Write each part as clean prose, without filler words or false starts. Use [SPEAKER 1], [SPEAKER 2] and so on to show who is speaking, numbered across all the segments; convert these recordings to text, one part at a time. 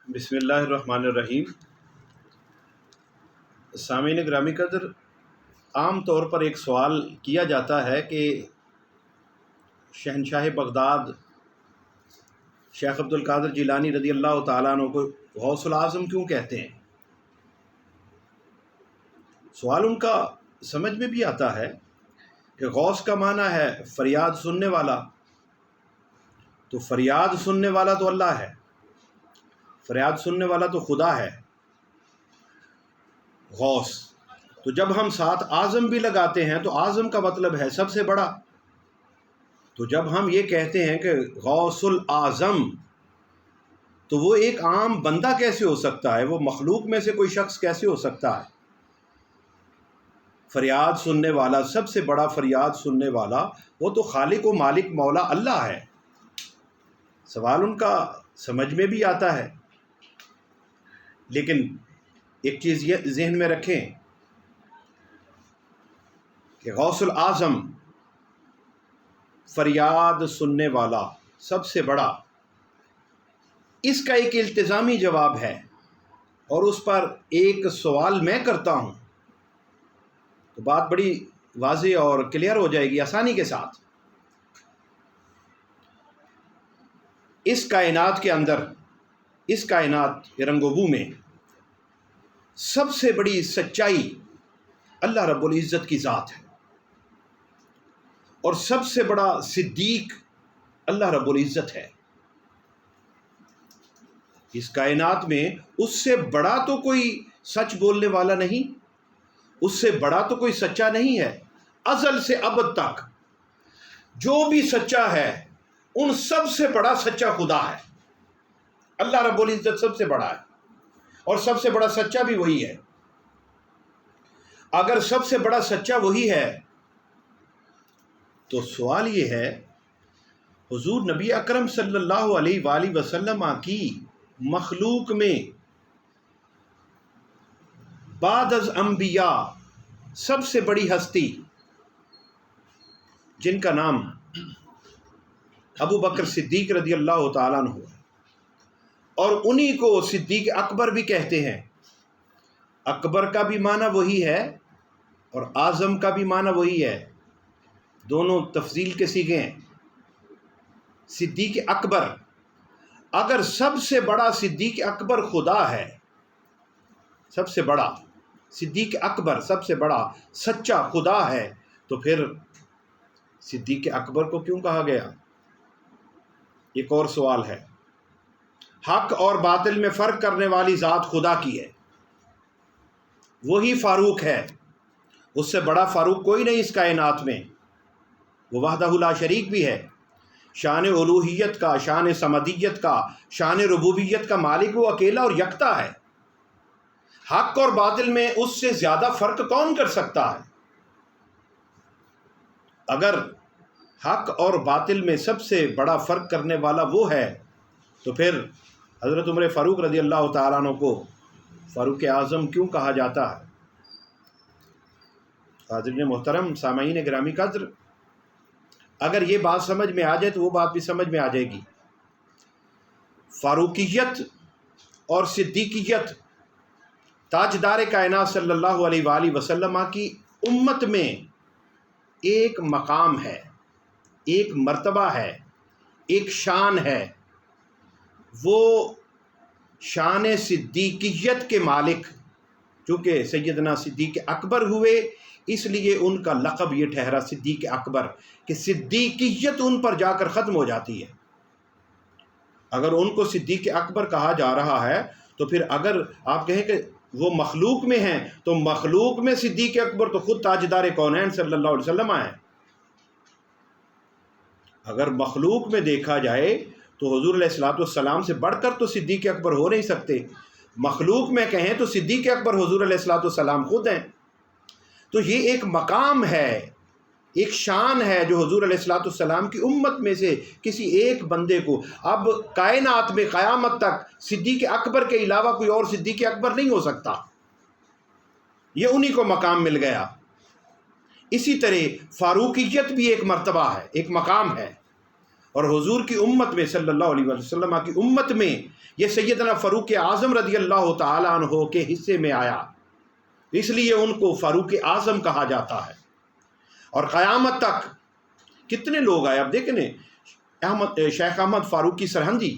[SPEAKER 1] بسم اللہ الرحمن الرحیم۔ سامعین گرامی قدر، عام طور پر ایک سوال کیا جاتا ہے کہ شہنشاہ بغداد شیخ عبد القادر جیلانی رضی اللہ تعالیٰ عنہ کو غوث العظم کیوں کہتے ہیں؟ سوال ان کا سمجھ میں بھی آتا ہے کہ غوث کا معنی ہے فریاد سننے والا، تو فریاد سننے والا تو اللہ ہے، فریاد سننے والا تو خدا ہے غوث۔ تو جب ہم ساتھ اعظم بھی لگاتے ہیں تو اعظم کا مطلب ہے سب سے بڑا۔ تو جب ہم یہ کہتے ہیں کہ غوث الاعظم، تو وہ ایک عام بندہ کیسے ہو سکتا ہے؟ وہ مخلوق میں سے کوئی شخص کیسے ہو سکتا ہے؟ فریاد سننے والا، سب سے بڑا فریاد سننے والا، وہ تو خالق و مالک مولا اللہ ہے۔ سوال ان کا سمجھ میں بھی آتا ہے، لیکن ایک چیز یہ ذہن میں رکھیں کہ غوث الاعظم، فریاد سننے والا، سب سے بڑا، اس کا ایک التزامی جواب ہے، اور اس پر ایک سوال میں کرتا ہوں تو بات بڑی واضح اور کلیئر ہو جائے گی آسانی کے ساتھ۔ اس کائنات کے اندر، اس کائنات کے رنگ و بو میں سب سے بڑی سچائی اللہ رب العزت کی ذات ہے، اور سب سے بڑا صدیق اللہ رب العزت ہے۔ اس کائنات میں اس سے بڑا تو کوئی سچ بولنے والا نہیں، اس سے بڑا تو کوئی سچا نہیں ہے۔ ازل سے ابد تک جو بھی سچا ہے، ان سب سے بڑا سچا خدا ہے۔ اللہ رب العزت سب سے بڑا ہے، اور سب سے بڑا سچا بھی وہی ہے۔ اگر سب سے بڑا سچا وہی ہے تو سوال یہ ہے، حضور نبی اکرم صلی اللہ علیہ وآلہ وسلم کی مخلوق میں بعد از انبیاء سب سے بڑی ہستی، جن کا نام ابو بکر صدیق رضی اللہ تعالیٰ عنہ ہے، اور انہی کو صدیق اکبر بھی کہتے ہیں۔ اکبر کا بھی معنی وہی ہے اور اعظم کا بھی معنی وہی ہے، دونوں تفضیل کے صیغے ہیں۔ صدیق اکبر، اگر سب سے بڑا صدیق اکبر خدا ہے، سب سے بڑا صدیق اکبر، سب سے بڑا سچا خدا ہے، تو پھر صدیق اکبر کو کیوں کہا گیا؟ ایک اور سوال ہے۔ حق اور باطل میں فرق کرنے والی ذات خدا کی ہے، وہی فاروق ہے، اس سے بڑا فاروق کوئی نہیں اس کائنات میں۔ وہ وحدہ لا شریک بھی ہے، شان الوہیت کا، شان صمدیت کا، شان ربوبیت کا مالک وہ اکیلا اور یکتا ہے۔ حق اور باطل میں اس سے زیادہ فرق کون کر سکتا ہے؟ اگر حق اور باطل میں سب سے بڑا فرق کرنے والا وہ ہے، تو پھر حضرت عمر فاروق رضی اللہ تعالیٰ عنہ کو فاروق اعظم کیوں کہا جاتا ہے؟ حاضرین محترم، سامعین گرامی قدر، اگر یہ بات سمجھ میں آ جائے تو وہ بات بھی سمجھ میں آ جائے گی۔ فاروقیت اور صدیقیت تاجدار کائنات صلی اللہ علیہ وآلہ وسلم کی امت میں ایک مقام ہے، ایک مرتبہ ہے، ایک شان ہے۔ وہ شان صدیقیت کے مالک، چونکہ سیدنا صدیق اکبر ہوئے، اس لیے ان کا لقب یہ ٹھہرا صدیق اکبر، کہ صدیقیت ان پر جا کر ختم ہو جاتی ہے۔ اگر ان کو صدیق اکبر کہا جا رہا ہے، تو پھر اگر آپ کہیں کہ وہ مخلوق میں ہیں، تو مخلوق میں صدیق اکبر تو خود تاجدار کونین صلی اللہ علیہ وسلم ہیں۔ اگر مخلوق میں دیکھا جائے تو حضور علیہ الصلوۃ والسلام سے بڑھ کر تو صدیق اکبر ہو نہیں سکتے۔ مخلوق میں کہیں تو صدیق اکبر حضور علیہ الصلوۃ والسلام خود ہیں۔ تو یہ ایک مقام ہے، ایک شان ہے جو حضور علیہ الصلوۃ والسلام کی امت میں سے کسی ایک بندے کو، اب کائنات میں قیامت تک صدیق اکبر کے علاوہ کوئی اور صدیق اکبر نہیں ہو سکتا، یہ انہی کو مقام مل گیا۔ اسی طرح فاروقیت بھی ایک مرتبہ ہے، ایک مقام ہے، اور حضور کی امت میں صلی اللہ علیہ وسلم کی امت میں یہ سیدنا فاروق اعظم رضی اللہ تعالیٰ عنہ کے حصے میں آیا، اس لیے ان کو فاروق اعظم کہا جاتا ہے۔ اور قیامت تک کتنے لوگ آئے، اب دیکھیں شیخ احمد فاروقی سرہندی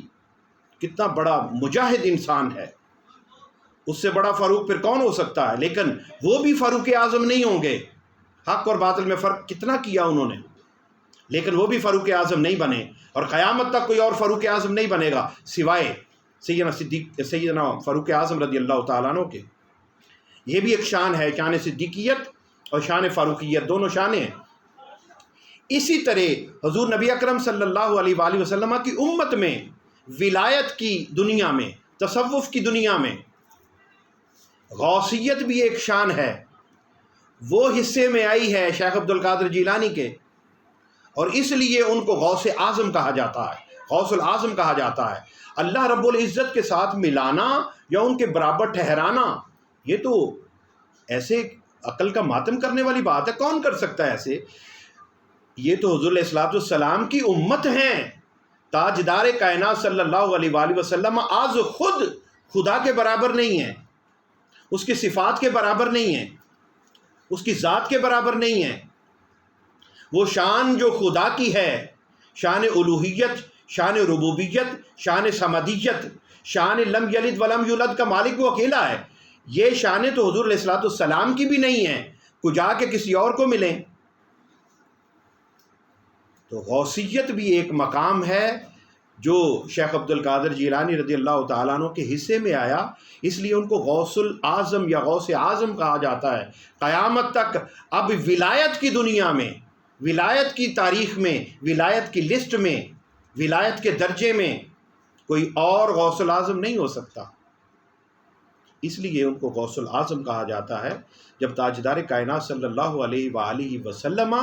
[SPEAKER 1] کتنا بڑا مجاہد انسان ہے، اس سے بڑا فاروق پھر کون ہو سکتا ہے، لیکن وہ بھی فاروق اعظم نہیں ہوں گے۔ حق اور باطل میں فرق کتنا کیا انہوں نے، لیکن وہ بھی فاروق اعظم نہیں بنے، اور قیامت تک کوئی اور فاروق اعظم نہیں بنے گا سوائے سیدنا فاروق اعظم رضی اللہ تعالیٰ عنہ کے۔ یہ بھی ایک شان ہے، شان صدیقیت اور شان فاروقیت، دونوں شانیں ہیں۔ اسی طرح حضور نبی اکرم صلی اللہ علیہ وآلہ وسلم کی امت میں ولایت کی دنیا میں، تصوف کی دنیا میں غوثیت بھی ایک شان ہے، وہ حصے میں آئی ہے شیخ عبد القادر جیلانی کے، اور اس لیے ان کو غوث اعظم کہا جاتا ہے، غوث العظم کہا جاتا ہے۔ اللہ رب العزت کے ساتھ ملانا یا ان کے برابر ٹھہرانا، یہ تو ایسے عقل کا ماتم کرنے والی بات ہے، کون کر سکتا ہے ایسے؟ یہ تو حضور علیہ الصلوۃ والسلام کی امت ہیں، تاجدار کائنات صلی اللہ علیہ وآلہ وسلم آج خود خدا کے برابر نہیں ہیں، اس کی صفات کے برابر نہیں ہیں، اس کی ذات کے برابر نہیں ہیں۔ وہ شان جو خدا کی ہے، شان الوہیت، شان ربوبیت، شان صمدیت، شان لم یلد ولم یولد کا مالک وہ اکیلا ہے، یہ شانیں تو حضور علیہ الصلوۃ والسلام کی بھی نہیں ہیں، کو جا کے کسی اور کو ملیں۔ تو غوثیت بھی ایک مقام ہے جو شیخ عبد القادر جیلانی رضی اللہ تعالیٰ عنہ کے حصے میں آیا، اس لیے ان کو غوث العظم یا غوث اعظم کہا جاتا ہے۔ قیامت تک اب ولایت کی دنیا میں، ولایت کی تاریخ میں، ولایت کی لسٹ میں، ولایت کے درجے میں کوئی اور غوث العظم نہیں ہو سکتا، اس لیے ان کو غوث العظم کہا جاتا ہے۔ جب تاجدار کائنات صلی اللہ علیہ وآلہ وسلم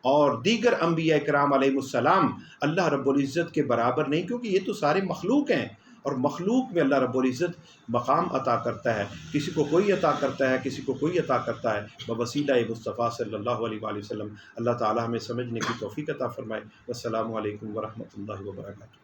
[SPEAKER 1] اور دیگر انبیاء کرام علیہ السلام اللہ رب العزت کے برابر نہیں، کیونکہ یہ تو سارے مخلوق ہیں، اور مخلوق میں اللہ رب العزت مقام عطا کرتا ہے، کسی کو کوئی عطا کرتا ہے، کسی کو کوئی عطا کرتا ہے بوسیلہ مصطفیٰ صلی اللہ علیہ وآلہ وسلم۔ اللہ تعالی ہمیں سمجھنے کی توفیق عطا فرمائے۔ والسلام علیکم ورحمۃ اللہ وبرکاتہ۔